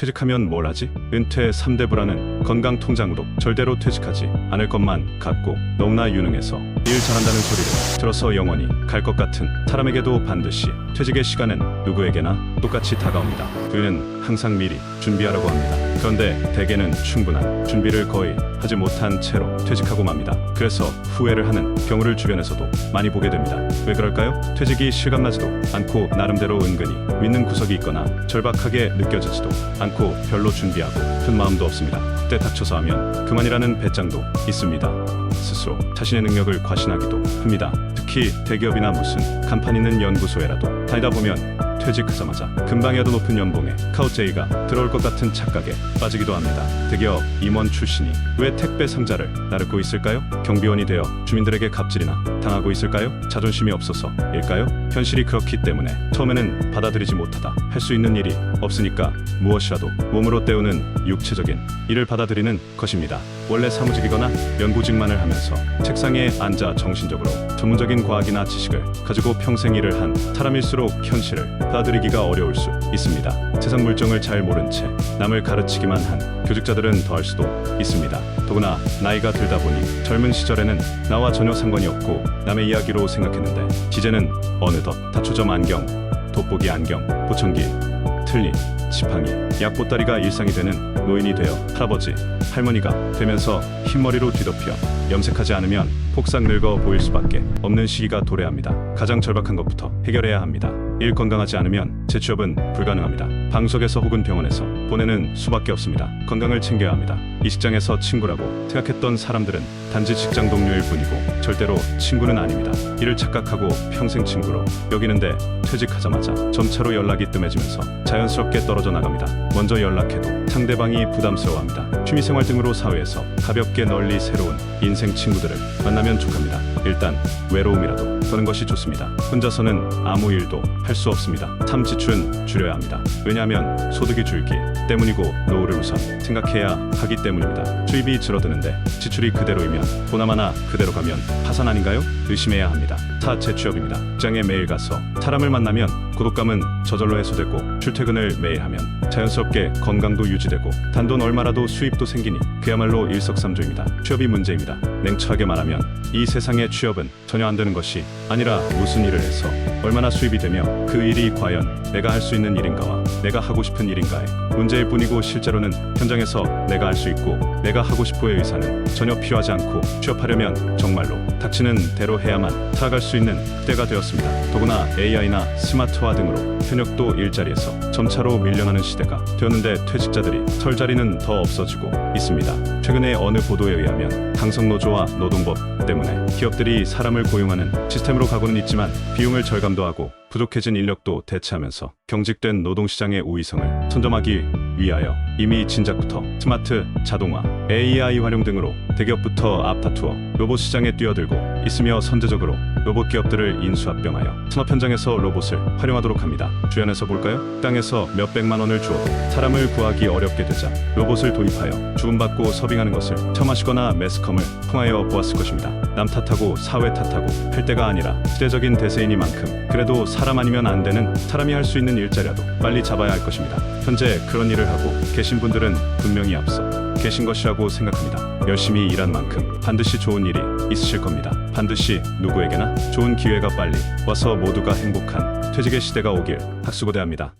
퇴직하면 뭘 하지? 은퇴 3대 불안은 건강통장으로 절대로 퇴직하지 않을 것만 같고 너무나 유능해서 일 잘한다는 소리를 들어서 영원히 갈 것 같은 사람에게도 반드시 퇴직의 시간은 누구에게나 똑같이 다가옵니다. 그는 항상 미리 준비하라고 합니다. 그런데 대개는 충분한 준비를 거의 하지 못한 채로 퇴직하고 맙니다. 그래서 후회를 하는 경우를 주변에서도 많이 보게 됩니다. 왜 그럴까요? 퇴직이 실감나지도 않고 나름대로 은근히 믿는 구석이 있거나 절박하게 느껴지지도 않고 별로 준비하고 큰 마음도 없습니다. 그때 닥쳐서 하면 그만이라는 배짱도 있습니다. 스스로 자신의 능력을 과신하기도 합니다. 특히 대기업이나 무슨 간판 있는 연구소에라도 다니다 보면 퇴직하자마자 금방이라도 높은 연봉에 카우제이가 들어올 것 같은 착각에 빠지기도 합니다. 대기업 임원 출신이 왜 택배 상자를 나르고 있을까요? 경비원이 되어 주민들에게 갑질이나 당하고 있을까요? 자존심이 없어서일까요? 현실이 그렇기 때문에 처음에는 받아들이지 못하다 할 수 있는 일이 없으니까 무엇이라도 몸으로 때우는 육체적인 일을 받아들이는 것입니다. 원래 사무직이거나 연구직만을 하면서 책상에 앉아 정신적으로 전문적인 과학이나 지식을 가지고 평생 일을 한 사람일수록 현실을 받아들이기가 어려울 수 있습니다. 세상 물정을 잘 모른 채 남을 가르치기만 한 교직자들은 더할 수도 있습니다. 더구나 나이가 들다 보니 젊은 시절에는 나와 전혀 상관이 없고 남의 이야기로 생각했는데 이제는 어느덧 다초점 안경, 돋보기 안경, 보청기, 틀니, 지팡이, 약보따리가 일상이 되는 노인이 되어 할아버지, 할머니가 되면서 흰머리로 뒤덮여 염색하지 않으면 폭삭 늙어 보일 수밖에 없는 시기가 도래합니다. 가장 절박한 것부터 해결해야 합니다. 일 건강하지 않으면 재취업은 불가능합니다. 방송에서 혹은 병원에서 보내는 수밖에 없습니다. 건강을 챙겨야 합니다. 이 직장에서 친구라고 생각했던 사람들은 단지 직장 동료일 뿐이고 절대로 친구는 아닙니다. 이를 착각하고 평생 친구로 여기는데 퇴직하자마자 점차로 연락이 뜸해지면서 자연스럽게 떨어져 나갑니다. 먼저 연락해도 상대방이 부담스러워합니다. 취미생활 등으로 사회에서 가볍게 널리 새로운 인생 친구들을 만나면 족합니다. 일단 외로움이라도 떠는 것이 좋습니다. 혼자서는 아무 일도 할 수 없습니다. 삶 지출은 줄여야 합니다. 왜냐하면 소득이 줄기 때문이고 노후를 우선 생각해야 하기 때문입니다. 수입이 줄어드는데 지출이 그대로이면 보나마나 그대로 가면 파산 아닌가요? 의심해야 합니다. 타 재취업입니다. 직장에 매일 가서 사람을 만나면 고독감은 저절로 해소되고 출퇴근을 매일 하면 자연스럽게 건강도 유지되고 단돈 얼마라도 수입도 생기니 그야말로 일석삼조입니다. 취업이 문제입니다. 냉철하게 말하면 이 세상의 취업은 전혀 안 되는 것이 아니라 무슨 일을 해서 얼마나 수입이 되며 그 일이 과연 내가 할 수 있는 일인가와 내가 하고 싶은 일인가의 문제일 뿐이고 실제로는 현장에서 내가 할 수 있고 내가 하고 싶어의 의사는 전혀 필요하지 않고 취업하려면 정말로 닥치는 대로 해야만 살아갈 수 있는 때가 되었습니다. 더구나 AI나 스마트화 등으로 현역도 일자리에서 점차로 밀려나는 시대가 되었는데 퇴직자들이 설 자리는 더 없어지고 있습니다. 최근에 어느 보도에 의하면 강성노조와 노동법 때문에 기업들이 사람을 고용하는 시스템으로 가고는 있지만 비용을 절감도 하고 부족해진 인력도 대체하면서 경직된 노동시장의 우위성을 선점하기 위하여 이미 진작부터 스마트, 자동화, AI 활용 등으로 대기업부터 앞다투어 로봇 시장에 뛰어들고 있으며 선제적으로 로봇 기업들을 인수합병하여 산업 현장에서 로봇을 활용하도록 합니다. 주연에서 볼까요? 땅에서 몇백만 원을 주어도 사람을 구하기 어렵게 되자 로봇을 도입하여 주문받고 서빙하는 것을 처음 하시거나 매스컴을 통하여 보았을 것입니다. 남 탓하고 사회 탓하고 할 때가 아니라 시대적인 대세이니만큼 그래도 사람 아니면 안 되는 사람이 할 수 있는 일자리라도 빨리 잡아야 할 것입니다. 현재 그런 일을 하고 계신 분들은 분명히 앞서 계신 것이라고 생각합니다. 열심히 일한 만큼 반드시 좋은 일이 있으실 겁니다. 반드시 누구에게나 좋은 기회가 빨리 와서 모두가 행복한 퇴직의 시대가 오길 학수고대합니다.